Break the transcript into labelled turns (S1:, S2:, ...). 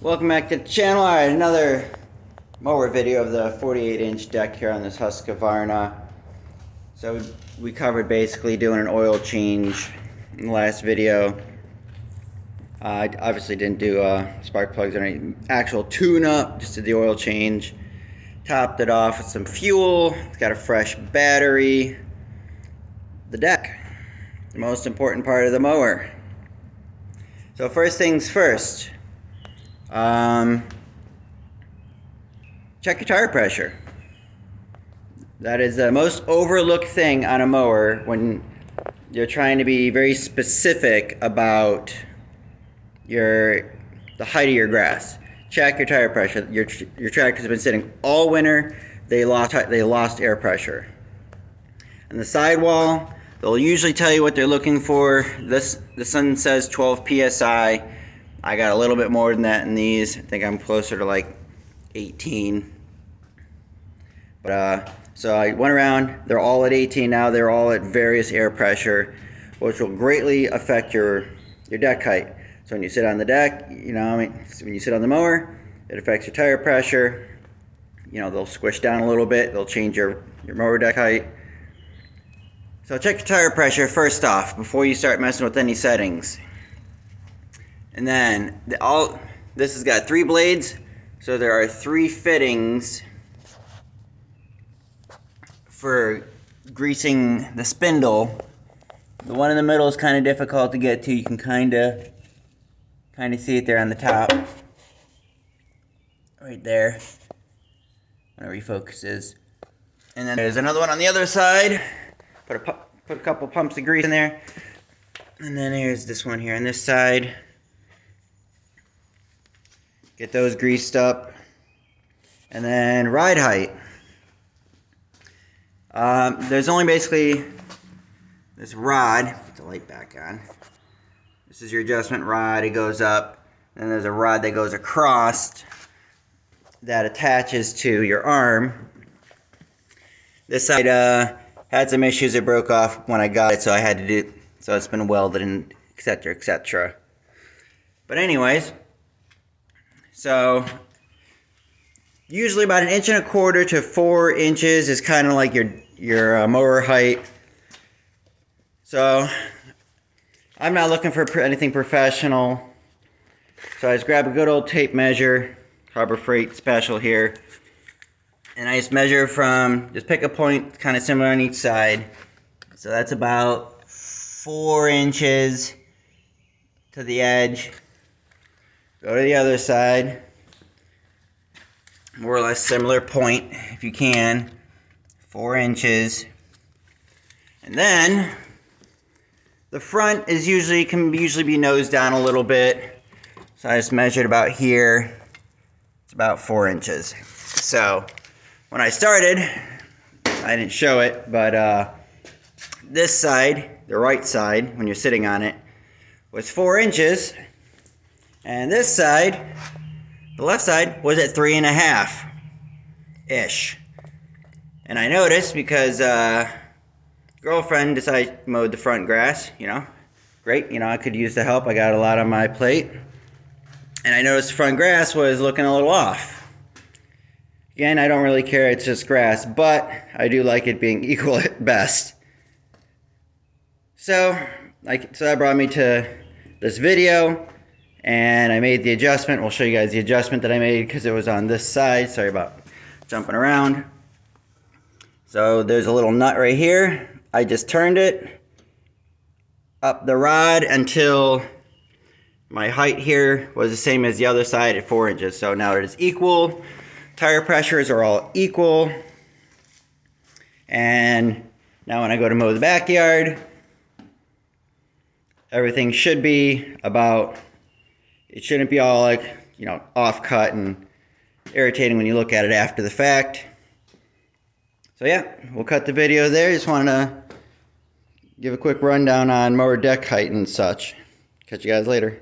S1: Welcome back to the channel. Alright, another mower video of the 48-inch deck here on this Husqvarna. So we covered basically doing an oil change in the last video. I obviously didn't do spark plugs or any actual tune-up, just did the oil change. Topped it off with some fuel. It's got a fresh battery. The deck, the most important part of the mower. So first things first. Check your tire pressure. That is the most overlooked thing on a mower when you're trying to be very specific about the height of your grass. Check your tire pressure. Your tractor's been sitting all winter. They lost air pressure. On the sidewall, they'll usually tell you what they're looking for. The sun says 12 psi. I got a little bit more than that in these. I think I'm closer to like 18. But so I went around. They're all at 18 now. They're all at various air pressure, which will greatly affect your deck height. So when you sit on the deck, when you sit on the mower, it affects your tire pressure. They'll squish down a little bit. They'll change your mower deck height. So check your tire pressure first off before you start messing with any settings. And then this has got 3 blades, so there are 3 fittings for greasing the spindle. The one in the middle is kind of difficult to get to. You can kind of see it there on the top, right there. Whenever he focuses. And then there's another one on the other side. Put a couple pumps of grease in there. And then here's this one here on this side. Get those greased up. And then ride height. There's only basically this rod. Put the light back on. This is your adjustment rod. It goes up. And then there's a rod that goes across that attaches to your arm. This side had some issues. It broke off when I got it, so I had to do. So it's been welded and etc. etc. But anyways. So, usually about 1.25 inches to 4 inches is kind of like your mower height. So, I'm not looking for anything professional. So I just grab a good old tape measure, Harbor Freight special here. And I just measure just pick a point kind of similar on each side. So that's about 4 inches to the edge. Go to the other side, more or less similar point if you can, 4 inches. And then the front can usually be nosed down a little bit. So I just measured about here. It's about 4 inches. So when I started, I didn't show it, but this side, the right side, when you're sitting on it, was 4 inches. And this side, the left side, was at 3.5-ish. And I noticed because girlfriend decided to mow the front grass, great, I could use the help. I got a lot on my plate. And I noticed the front grass was looking a little off. Again, I don't really care, it's just grass, but I do like it being equal at best. So that brought me to this video. And I made the adjustment. We'll show you guys the adjustment that I made because it was on this side. Sorry about jumping around. So there's a little nut right here. I just turned it up the rod until my height here was the same as the other side at 4 inches. So now it is equal. Tire pressures are all equal. And now when I go to mow the backyard, everything should be about... It shouldn't be all like, off cut and irritating when you look at it after the fact. So yeah, we'll cut the video there. Just wanted to give a quick rundown on mower deck height and such. Catch you guys later.